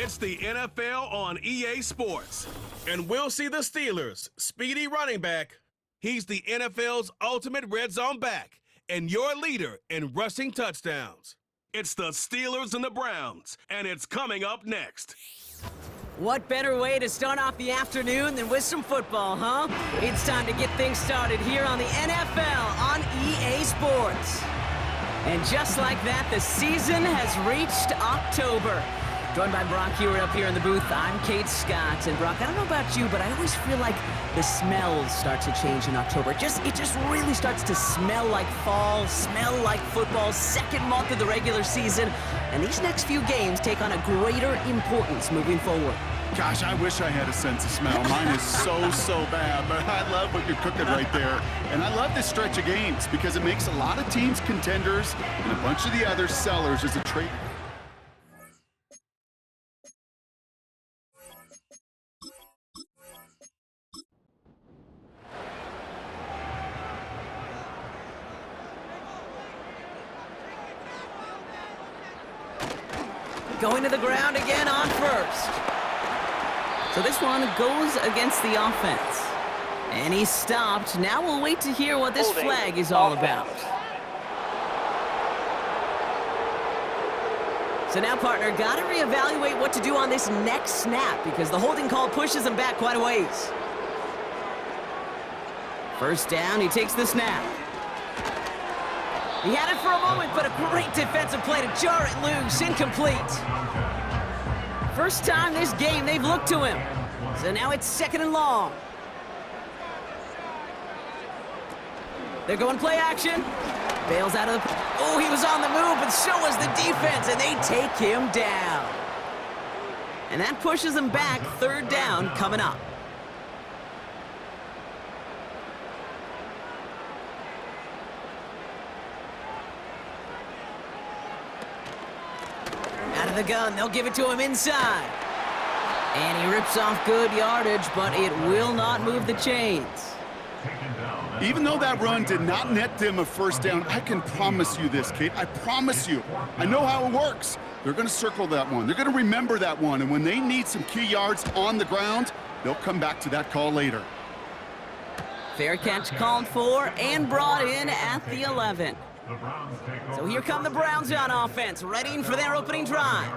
It's the NFL on EA Sports. And we'll see the Steelers' speedy running back. He's the NFL's ultimate red zone back and your leader in rushing touchdowns. It's the Steelers and the Browns, and it's coming up next. What better way to start off the afternoon than with some football, huh? It's time to get things started here on the NFL on EA Sports. And just like that, the season has reached October. Joined by Brock Hewitt up here in the booth, I'm Kate Scott. And Brock, I don't know about you, but I always feel like the smells start to change in October. It just really starts to smell like fall, smell like football, second month of the regular season. And these next few games take on a greater importance moving forward. Gosh, I wish I had a sense of smell. Mine is so bad, but I love what you're cooking right there. And I love this stretch of games because it makes a lot of teams contenders and a bunch of the other sellers as a trade. Going to the ground again on first. So this one goes against the offense. And he's stopped. Now we'll wait to hear what this flag is all about. So now, partner, got to reevaluate what to do on this next snap because the holding call pushes him back quite a ways. First down, he takes the snap. He had it for a moment, but a great defensive play to jar it loose. Incomplete. First time this game they've looked to him. So now it's second and long. They're going play action. Bails out of the... Oh, he was on the move, but so was the defense, and they take him down. And that pushes him back. Third down coming up. The gun, they'll give it to him inside. And he rips off good yardage, but it will not move the chains. Even though that run did not net them a first down, I can promise you this, Kate. I promise you. I know how it works. They're going to circle that one. They're going to remember that one. And when they need some key yards on the ground, they'll come back to that call later. Fair catch called for and brought in at the 11. So here come the Browns on offense, readying for their opening drive.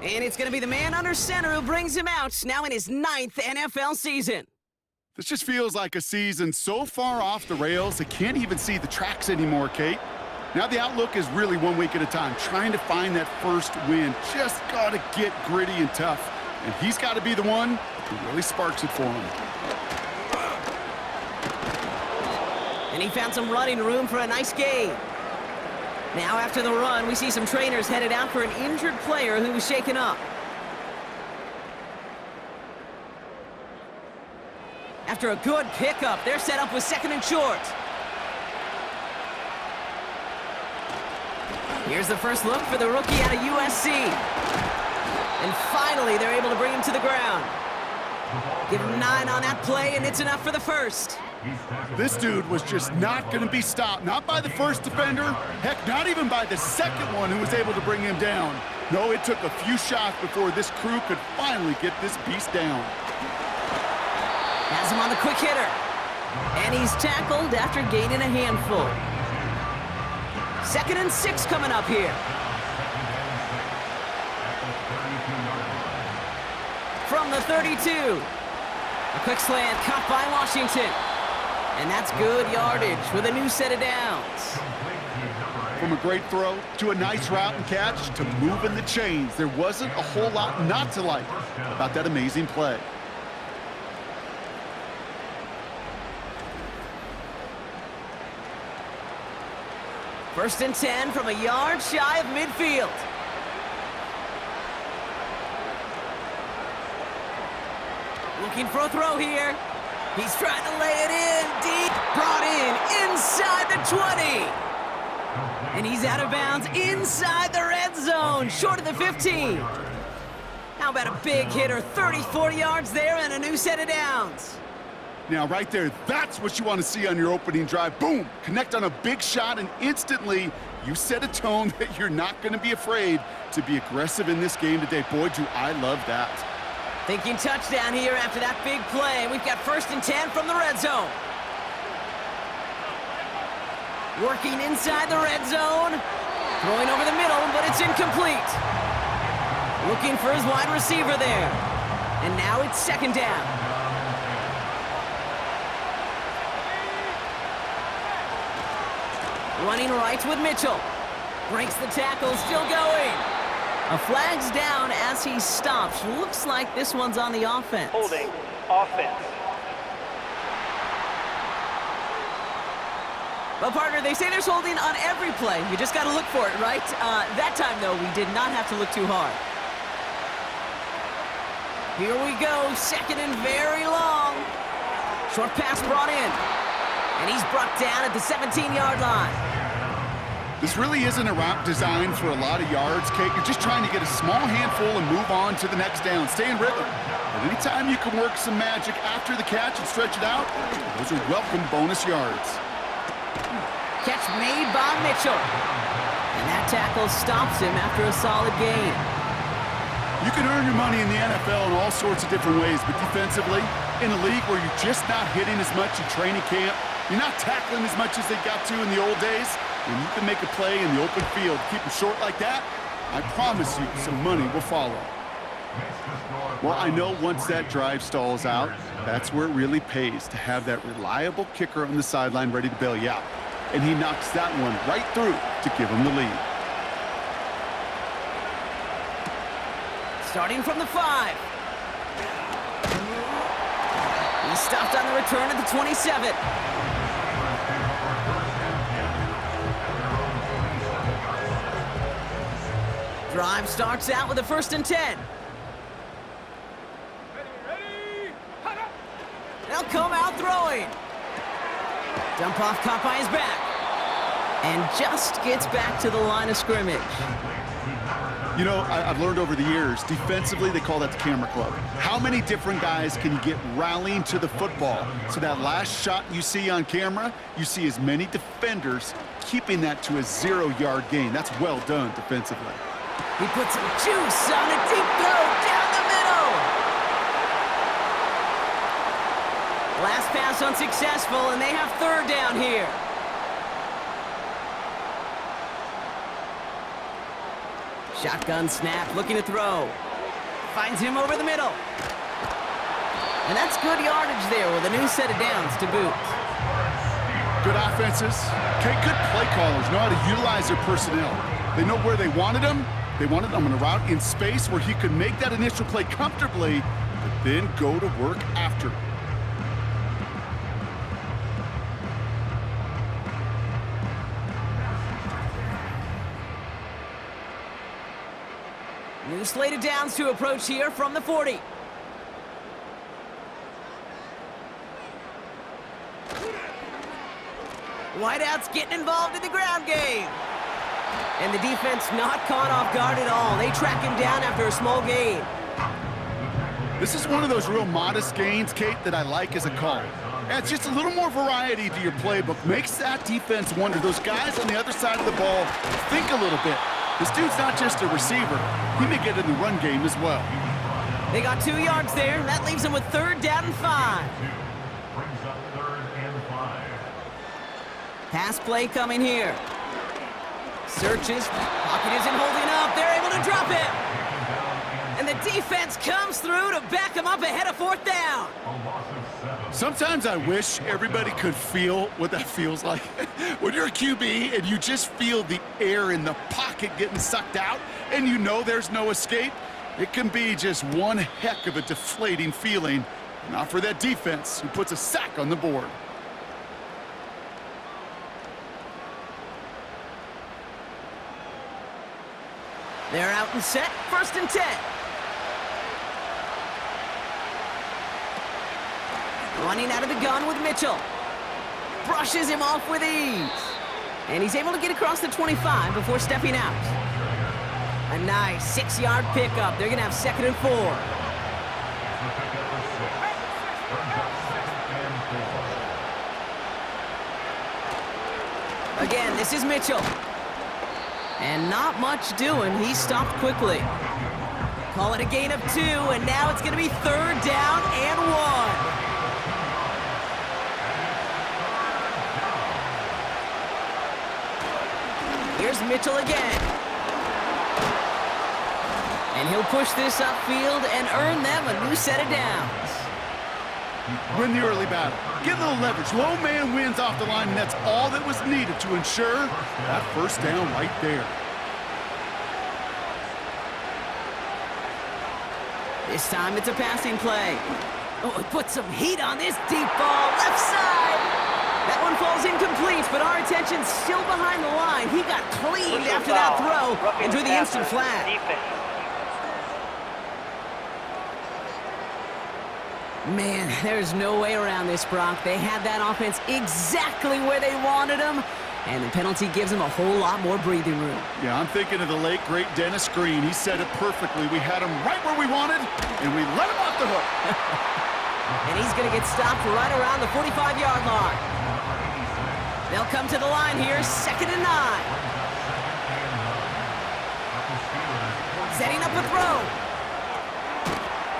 And it's going to be the man under center who brings him out, now in his 9th NFL season. This just feels like a season so far off the rails, they can't even see the tracks anymore, Kate. Now the outlook is really 1 week at a time, trying to find that first win. Just got to get gritty and tough. And he's got to be the one who really sparks it for him. And he found some running room for a nice gain. Now after the run, we see some trainers headed out for an injured player who was shaken up. After a good pickup, they're set up with second and short. Here's the first look for the rookie out of USC. And finally, they're able to bring him to the ground. Give him 9 on that play, and it's enough for the first. This dude was just not going to be stopped. Not by the first defender. Heck, not even by the second one who was able to bring him down. No, it took a few shots before this crew could finally get this beast down. Has him on the quick hitter. And he's tackled after gaining a handful. 2nd and 6 coming up here. From the 32. A quick slant caught by Washington. And that's good yardage with a new set of downs. From a great throw to a nice route and catch to moving the chains, there wasn't a whole lot not to like about that amazing play. First and 10 from a yard shy of midfield. Looking for a throw here. He's trying to lay it in deep. Brought in inside the 20. And he's out of bounds inside the red zone, short of the 15. How about a big hitter, 34 yards there and a new set of downs. Now, right there, that's what you want to see on your opening drive. Boom! Connect on a big shot, and instantly You set a tone that you're not going to be afraid to be aggressive in this game today. Boy, do I love that. Thinking touchdown here after that big play. We've got 1st and 10 from the red zone. Working inside the red zone. Throwing over the middle, but it's incomplete. Looking for his wide receiver there. And now it's 2nd down. Running right with Mitchell. Breaks the tackle, still going. A flag's down as he stops. Looks like this one's on the offense. Holding offense. Well, partner, they say there's holding on every play. You just got to look for it, right? That time, though, we did not have to look too hard. Here we go, 2nd and very long. Short pass brought in. And he's brought down at the 17-yard line. This really isn't a route designed for a lot of yards, Kate. You're just trying to get a small handful and move on to the next down. Stay in rhythm. But anytime you can work some magic after the catch and stretch it out, those are welcome bonus yards. Catch made by Mitchell. And that tackle stops him after a solid gain. You can earn your money in the NFL in all sorts of different ways, but defensively, in a league where you're just not hitting as much in training camp, you're not tackling as much as they got to in the old days, when you can make a play in the open field, keep it short like that, I promise you some money will follow. Well, I know once that drive stalls out, that's where it really pays to have that reliable kicker on the sideline ready to bail you out. And he knocks that one right through to give him the lead. Starting from the 5. He stopped on the return at the 27. Drive starts out with a 1st and 10. They'll come out throwing. Dump off caught by his back. And just gets back to the line of scrimmage. You know, I've learned over the years, defensively, they call that the camera club. How many different guys can you get rallying to the football? So that last shot you see on camera, you see as many defenders keeping that to a 0-yard gain. That's well done defensively. He puts some juice on a deep throw down the middle. Last pass unsuccessful, and they have 3rd down here. Shotgun snap, looking to throw. Finds him over the middle. And that's good yardage there with a new set of downs to boot. Good offenses. Okay, good play callers know how to utilize their personnel. They know where they wanted them. They wanted them on a route in space where he could make that initial play comfortably, but then go to work after. New slate of downs to approach here from the 40. Wideouts getting involved in the ground game. And the defense not caught off guard at all. They track him down after a small gain. This is one of those real modest gains, Kate, that I like as a call. Adds just a little more variety to your playbook. Makes that defense wonder. Those guys on the other side of the ball think a little bit. This dude's not just a receiver. He may get in the run game as well. They got 2 yards there. That leaves them with 3rd down and 5. Brings up 3rd and 5. Pass play coming here. Searches. Pocket isn't holding up. They're able to drop him. And the defense comes through to back him up ahead of 4th down. Sometimes I wish everybody could feel what that feels like. When you're a QB and you just feel the air in the pocket getting sucked out and you know there's no escape, it can be just one heck of a deflating feeling. Not for that defense who puts a sack on the board. They're out and set. 1st and 10. Running out of the gun with Mitchell. Brushes him off with ease. And he's able to get across the 25 before stepping out. A nice 6-yard pickup. They're going to have 2nd and 4. Again, this is Mitchell. And not much doing. He stopped quickly. Call it a gain of 2, and now it's going to be 3rd down and 1. Here's Mitchell again. And he'll push this upfield and earn them a new set of downs. Win the early battle. Get a little leverage. Low man wins off the line, and that's all that was needed to ensure that first down right there. This time it's a passing play. Oh, it put some heat on this deep ball. Left side. That one falls incomplete, but our attention's still behind the line. He got cleaned after that throw and drew the instant flag. Man, there's no way around this, Brock. They had that offense exactly where they wanted them, and the penalty gives them a whole lot more breathing room. Yeah, I'm thinking of the late, great Dennis Green. He said it perfectly. We had him right where we wanted, and we let him off the hook. And he's going to get stopped right around the 45-yard line. They'll come to the line here, 2nd and 9. Setting up a throw.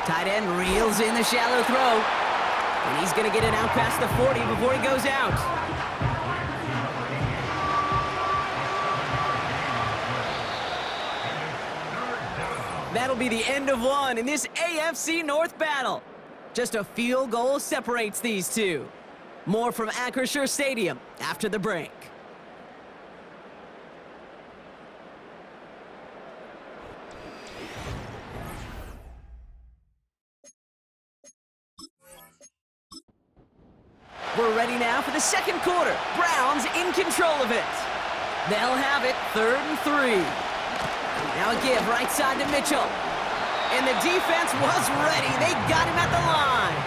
Tight end reels in the shallow throw. And he's going to get it out past the 40 before he goes out. That'll be the end of one in this AFC North battle. Just a field goal separates these two. More from Acrisure Stadium after the break. We're ready now for the second quarter. Browns in control of it. They'll have it 3rd and 3. Now a give right side to Mitchell. And the defense was ready. They got him at the line.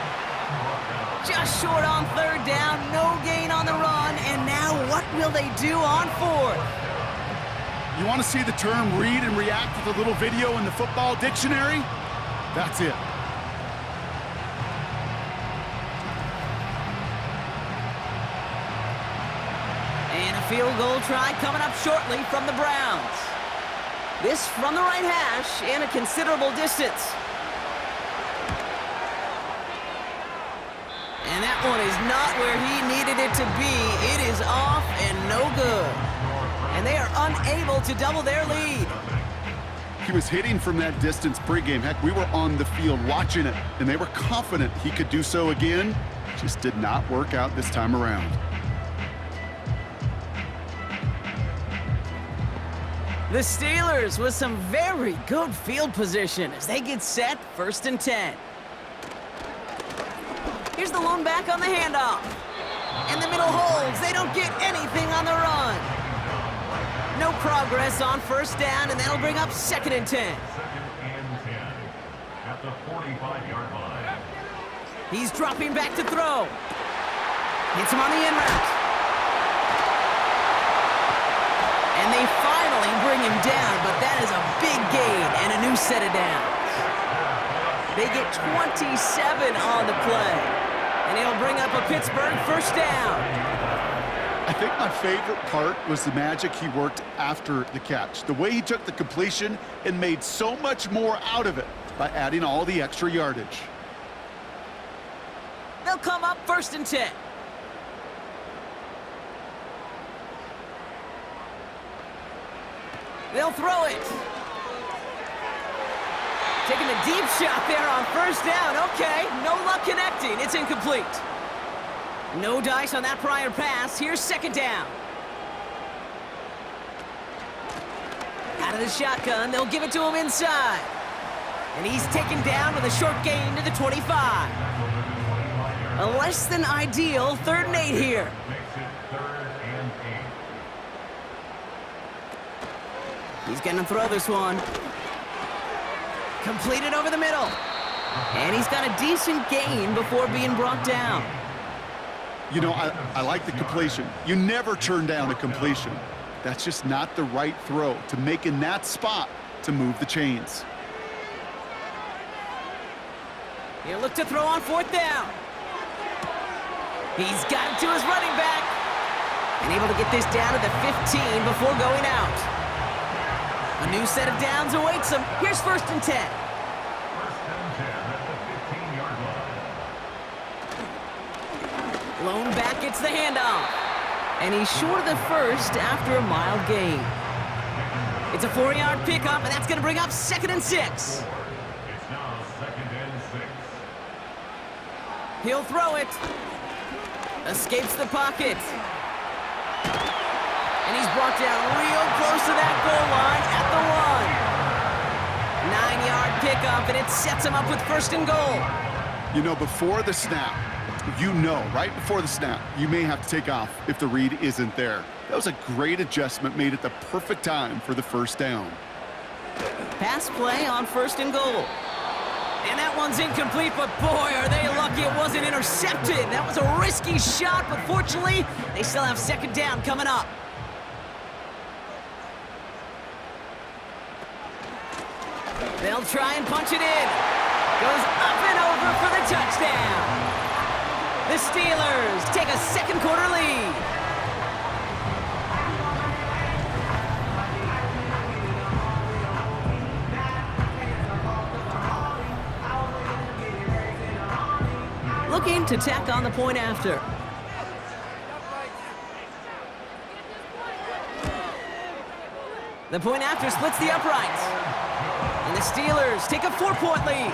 Just short on 3rd down. No gain on the run. And now what will they do on 4th? You want to see the term read and react with a little video in the football dictionary? That's it. And a field goal try coming up shortly from the Browns. This from the right hash and a considerable distance. And that one is not where he needed it to be. It is off and no good. And they are unable to double their lead. He was hitting from that distance pregame. Heck, we were on the field watching it, and they were confident he could do so again. Just did not work out this time around. The Steelers with some very good field position as they get set 1st and 10. Here's the lone back on the handoff. And the middle holds. They don't get anything on the run. No progress on 1st down, and that'll bring up 2nd and 10. 2nd and 10 at the 45-yard line. He's dropping back to throw. Hits him on the in route. And they finally bring him down, but that is a big gain and a new set of downs. They get 27 on the play, and it'll bring up a Pittsburgh 1st down. I think my favorite part was the magic he worked after the catch. The way he took the completion and made so much more out of it by adding all the extra yardage. They'll come up 1st and 10. They'll throw it. Taking a deep shot there on 1st down. Okay, no luck connecting. It's incomplete. No dice on that prior pass. Here's 2nd down. Out of the shotgun, they'll give it to him inside. And he's taken down with a short gain to the 25. A less than ideal 3rd and 8 here. Makes it 3rd and 8. He's going to throw this one. Completed over the middle. And he's got a decent gain before being brought down. You know, I like the completion. You never turn down a completion. That's just not the right throw to make in that spot to move the chains. He'll look to throw on 4th down. He's got it to his running back. And able to get this down to the 15 before going out. A new set of downs awaits him. Here's 1st and 10. 1st and 10 at the 15-yard line. Lone back gets the handoff. And he's short of the first after a mild gain. It's a 4-yard pickup, and that's going to bring up 2nd and 6. It's now 2nd and 6. He'll throw it. Escapes the pocket. And he's brought down real close to that goal line at the 1. 9-yard pickup, and it sets him up with 1st and goal. You know, before the snap, right before the snap, you may have to take off if the read isn't there. That was a great adjustment made at the perfect time for the 1st down. Pass play on 1st and goal. And that one's incomplete, but boy, are they lucky it wasn't intercepted. That was a risky shot, but fortunately, they still have 2nd down coming up. They'll try and punch it in. Goes up and over for the touchdown. The Steelers take a 2nd quarter lead. Looking to tack on the point after. The point after splits the uprights. And the Steelers take a 4-point lead.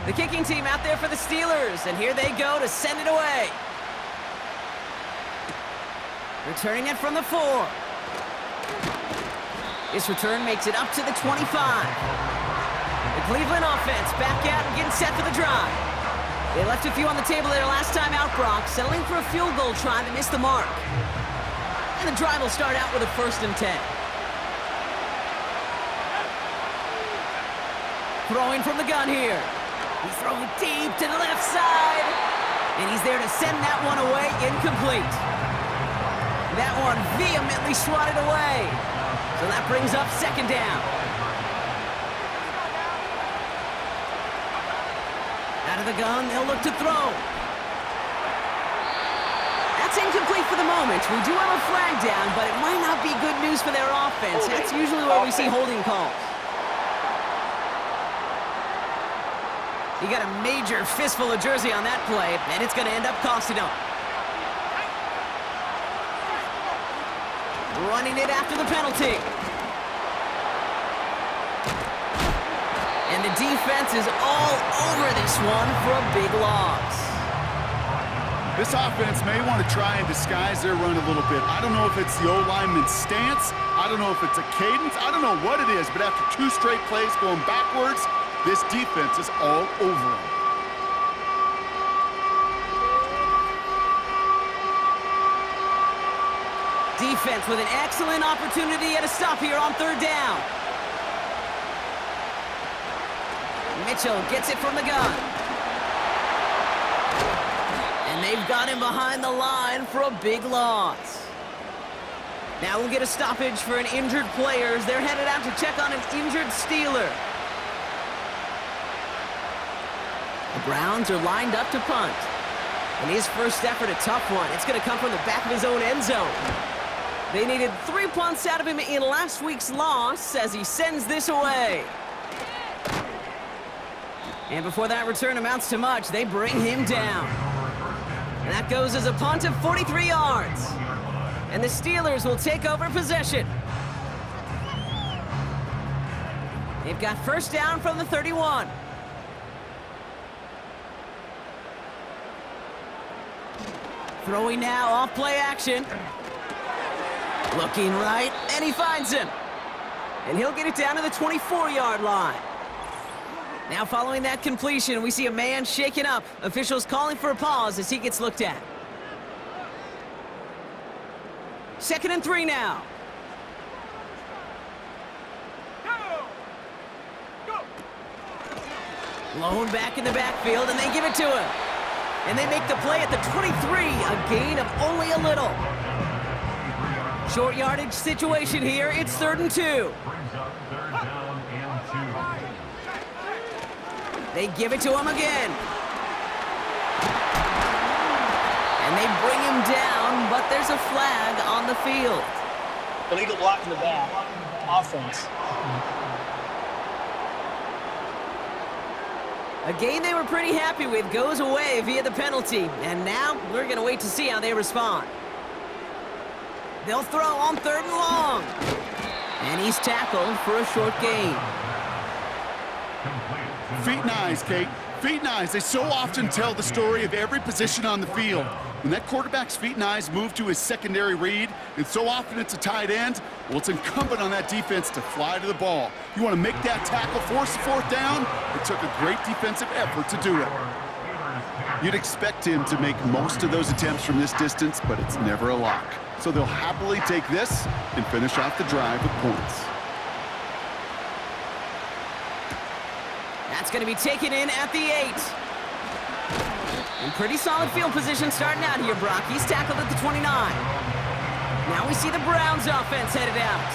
The kicking team out there for the Steelers, and here they go to send it away. Returning it from the 4. This return makes it up to the 25. The Cleveland offense back out and getting set for the drive. They left a few on the table their last time out, Brock, settling for a field goal try that missed the mark. And the drive will start out with a 1st and 10. Throwing from the gun here. He's throwing deep to the left side. And he's there to send that one away incomplete. That one vehemently swatted away. So that brings up 2nd down. Out of the gun, they'll look to throw. That's incomplete for the moment. We do have a flag down, but it might not be good news for their offense. That's usually where we see holding calls. He got a major fistful of jersey on that play, and it's going to end up costing him. Running it after the penalty. And the defense is all over this one for a big loss. This offense may want to try and disguise their run a little bit. I don't know if it's the O-lineman's stance. I don't know if it's a cadence. I don't know what it is, but after 2 straight plays going backwards, this defense is all over them. Defense with an excellent opportunity at a stop here on 3rd down. Mitchell gets it from the gun. And they've got him behind the line for a big loss. Now we'll get a stoppage for an injured player as they're headed out to check on an injured Steeler. The Browns are lined up to punt. And his first effort, a tough one. It's going to come from the back of his own end zone. They needed 3 punts out of him in last week's loss as he sends this away. And before that return amounts to much, they bring him down. And that goes as a punt of 43 yards. And the Steelers will take over possession. They've got 1st down from the 31. Throwing now off play action. Looking right, and he finds him. And he'll get it down to the 24-yard line. Now following that completion, we see a man shaken up. Officials calling for a pause as he gets looked at. 2nd and 3 now. Lone back in the backfield, and they give it to him. And they make the play at the 23, a gain of only a little. Short yardage situation here. It's 3rd and 2. Brings up 3rd down and 2. They give it to him again. And they bring him down, but there's a flag on the field. Illegal block in the back. Offense. A game they were pretty happy with goes away via the penalty. And now we're going to wait to see how they respond. They'll throw on 3rd and long. And he's tackled for a short gain. Feet and eyes, Kate. Feet and eyes. They so often tell the story of every position on the field. When that quarterback's feet and eyes move to his secondary read, and so often it's a tight end, well, it's incumbent on that defense to fly to the ball. You want to make that tackle, force the 4th down? It took a great defensive effort to do it. You'd expect him to make most of those attempts from this distance, but it's never a lock. So they'll happily take this and finish off the drive with points. That's going to be taken in at the 8. In pretty solid field position starting out here, Brock. He's tackled at the 29. Now we see the Browns offense headed out.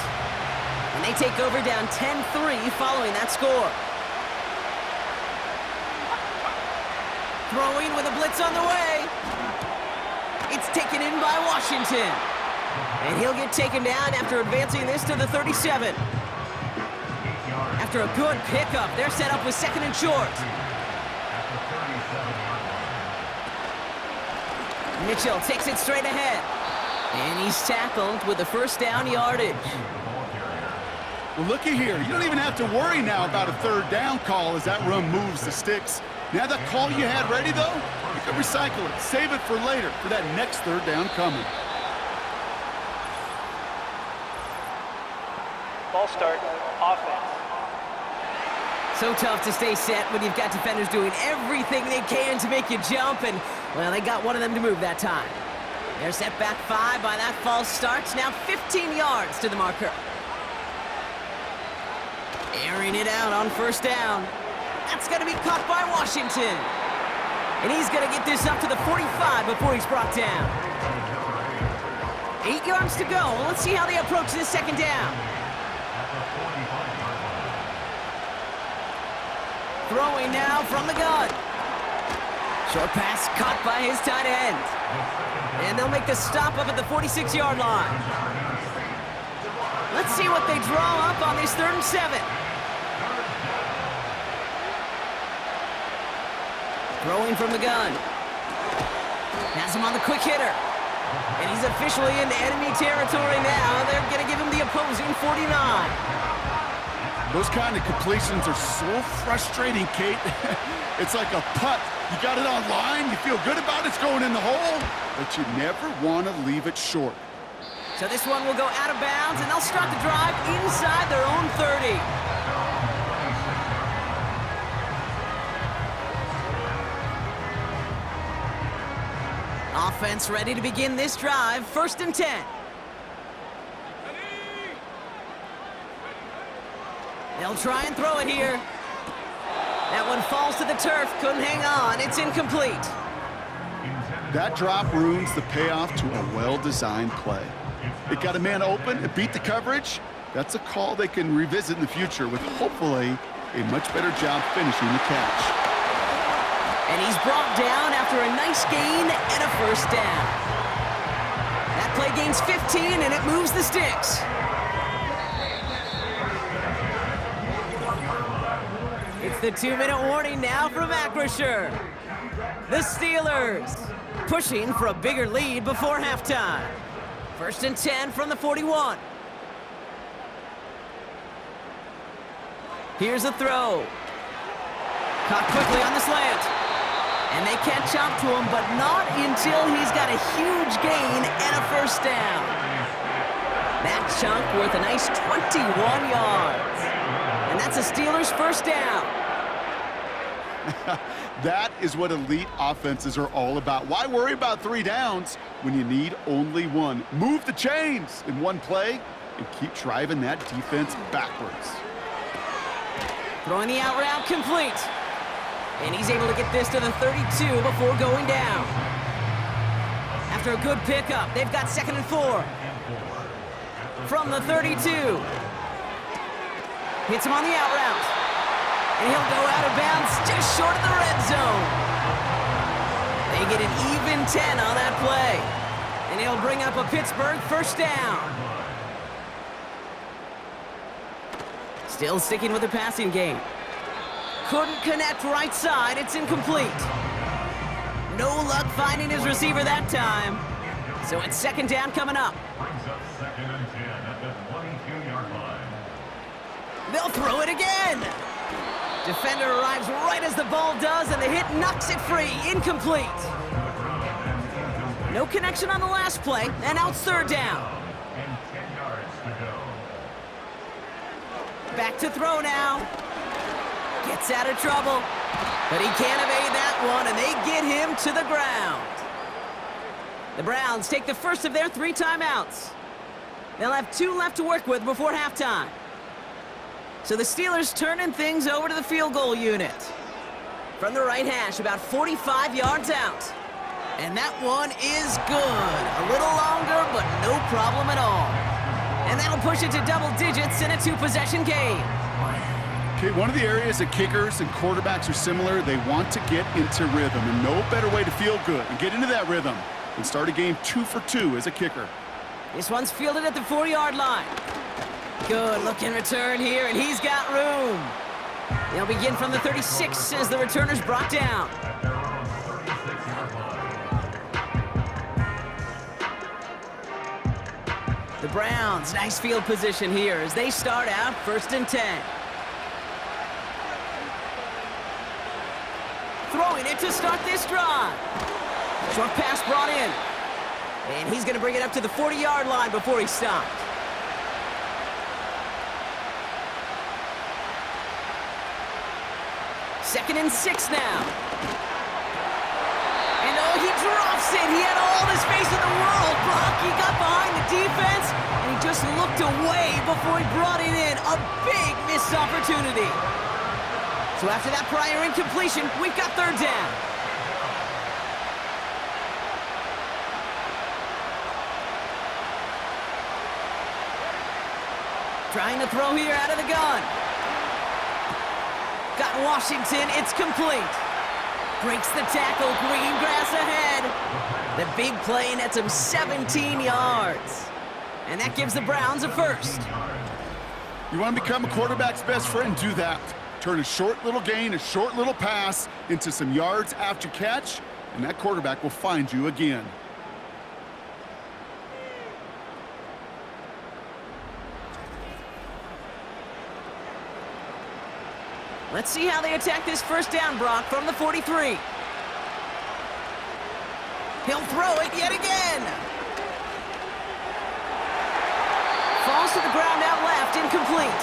And they take over down 10-3 following that score. Throwing with a blitz on the way. It's taken in by Washington. And he'll get taken down after advancing this to the 37. After a good pickup, they're set up with 2nd and short. Mitchell takes it straight ahead. And he's tackled with the 1st down yardage. Well, looky here. You don't even have to worry now about a 3rd down call as that run moves the sticks. Now that call you had ready, though, you can recycle it. Save it for later for that next 3rd down coming. Ball start. Offense. So tough to stay set when you've got defenders doing everything they can to make you jump, and, well, they got one of them to move that time. They're set back 5 by that false start. Now 15 yards to the marker. Airing it out on 1st down. That's going to be caught by Washington. And he's going to get this up to the 45 before he's brought down. 8 yards to go. Let's see how they approach this 2nd down. Throwing now from the gun. Short pass caught by his tight end. And they'll make the stop up at the 46-yard line. Let's see what they draw up on this 3rd and 7. Throwing from the gun. Has him on the quick hitter. And he's officially in enemy territory now. They're going to give him the opposing 49. Those kind of completions are so frustrating, Kate. It's like a putt. You got it on line, you feel good about it, it's going in the hole, but you never want to leave it short. So this one will go out of bounds, and they'll start the drive inside their own 30. Offense ready to begin this drive, 1st and 10. They'll try and throw it here. That one falls to the turf, couldn't hang on, it's incomplete. That drop ruins the payoff to a well-designed play. It got a man open, it beat the coverage. That's a call they can revisit in the future with hopefully a much better job finishing the catch. And he's brought down after a nice gain and a 1st down. That play gains 15 and it moves the sticks. It's the 2-minute warning now from Acrisure. The Steelers pushing for a bigger lead before halftime. 1st and 10 from the 41. Here's a throw. Caught quickly on the slant. And they catch up to him, but not until he's got a huge gain and a 1st down. That chunk worth a nice 21 yards. And that's a Steelers 1st down. That is what elite offenses are all about. Why worry about 3 downs when you need only 1? Move the chains in one play and keep driving that defense backwards. Throwing the out route complete. And he's able to get this to the 32 before going down. After a good pickup, they've got 2nd and 4. From the 32. Hits him on the out route. And he'll go out of bounds just short of the red zone. They get an even 10 on that play. And he'll bring up a Pittsburgh first down. Still sticking with the passing game. Couldn't connect right side. It's incomplete. No luck finding his receiver that time. So it's second down coming up. Brings up 2nd and 10 at the 22-yard line. They'll throw it again. Defender arrives right as the ball does, and the hit knocks it free. Incomplete. No connection on the last play, and out third down. And 10 yards to go. Back to throw now. Gets out of trouble, but he can't evade that one, and they get him to the ground. The Browns take the first of their 3 timeouts. They'll have 2 left to work with before halftime. So the Steelers turning things over to the field goal unit. From the right hash, about 45 yards out. And that one is good. A little longer, but no problem at all. And that'll push it to double digits in a 2-possession game. Okay, one of the areas that kickers and quarterbacks are similar, they want to get into rhythm. And no better way to feel good and get into that rhythm than start a game 2 for 2 as a kicker. This one's fielded at the 4-yard line. Good looking return here, and he's got room. They'll begin from the 36 as the returner's brought down. The Browns, nice field position here as they start out 1st and 10. Throwing it to start this drive. Short pass brought in. And he's going to bring it up to the 40-yard line before he stopped. Second and 6 now. And oh, he drops it. He had all the space in the world. Brock, he got behind the defense, and he just looked away before he brought it in. A big missed opportunity. So after that prior incompletion, we've got third down. Trying to throw here out of the gun. Got Washington, it's complete. Breaks the tackle, green grass ahead. The big play nets him 17 yards. And that gives the Browns a first. You want to become a quarterback's best friend? Do that. Turn a short little gain, a short little pass into some yards after catch, and that quarterback will find you again. Let's see how they attack this first down, Brock, from the 43. He'll throw it yet again. Falls to the ground out left, incomplete.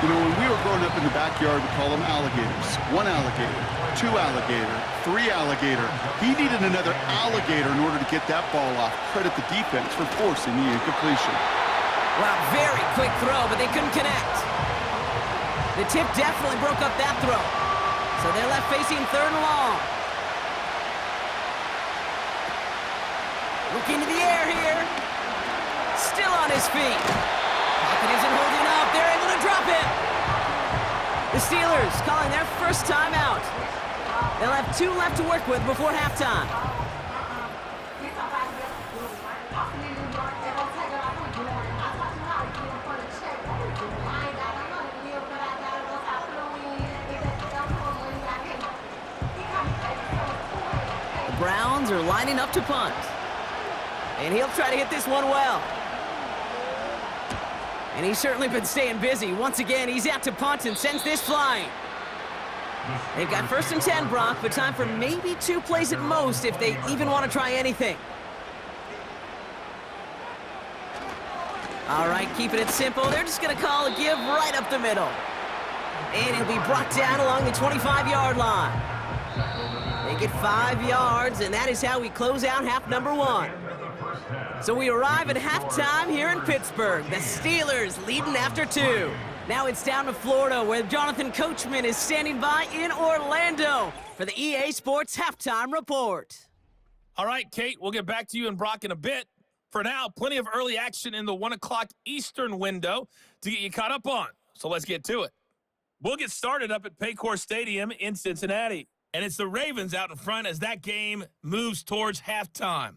You know, when we were growing up in the backyard, we call them alligators. 1 alligator, 2 alligator, 3 alligator. He needed another alligator in order to get that ball off. Credit the defense for forcing the incompletion. Wow, very quick throw, but they couldn't connect. The tip definitely broke up that throw. So they're left facing 3rd and long. Looking to the air here. Still on his feet. Pocket isn't holding up. They're able to drop it. The Steelers calling their first timeout. They'll have 2 left to work with before halftime. Browns are lining up to punt. And he'll try to hit this one well. And he's certainly been staying busy. Once again, he's out to punt and sends this flying. They've got 1st and 10, Brock, but time for maybe 2 plays at most if they even want to try anything. All right, keeping it simple. They're just going to call a give right up the middle. And he'll be brought down along the 25-yard line. They get 5 yards, and that is how we close out half number 1. So we arrive at halftime here in Pittsburgh. The Steelers leading after 2. Now it's down to Florida, where Jonathan Coachman is standing by in Orlando for the EA Sports Halftime Report. All right, Kate, we'll get back to you and Brock in a bit. For now, plenty of early action in the 1 o'clock Eastern window to get you caught up on. So let's get to it. We'll get started up at Paycor Stadium in Cincinnati. and it's the Ravens out in front as that game moves towards halftime.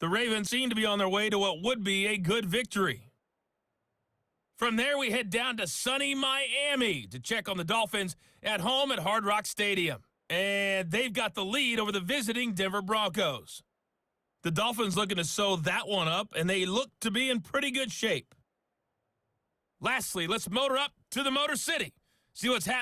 The Ravens seem to be on their way to what would be a good victory. From there, we head down to sunny Miami to check on the Dolphins at home at Hard Rock Stadium. And they've got the lead over the visiting Denver Broncos. The Dolphins looking to sew that one up, and they look to be in pretty good shape. Lastly, let's motor up to the Motor City. See what's happening.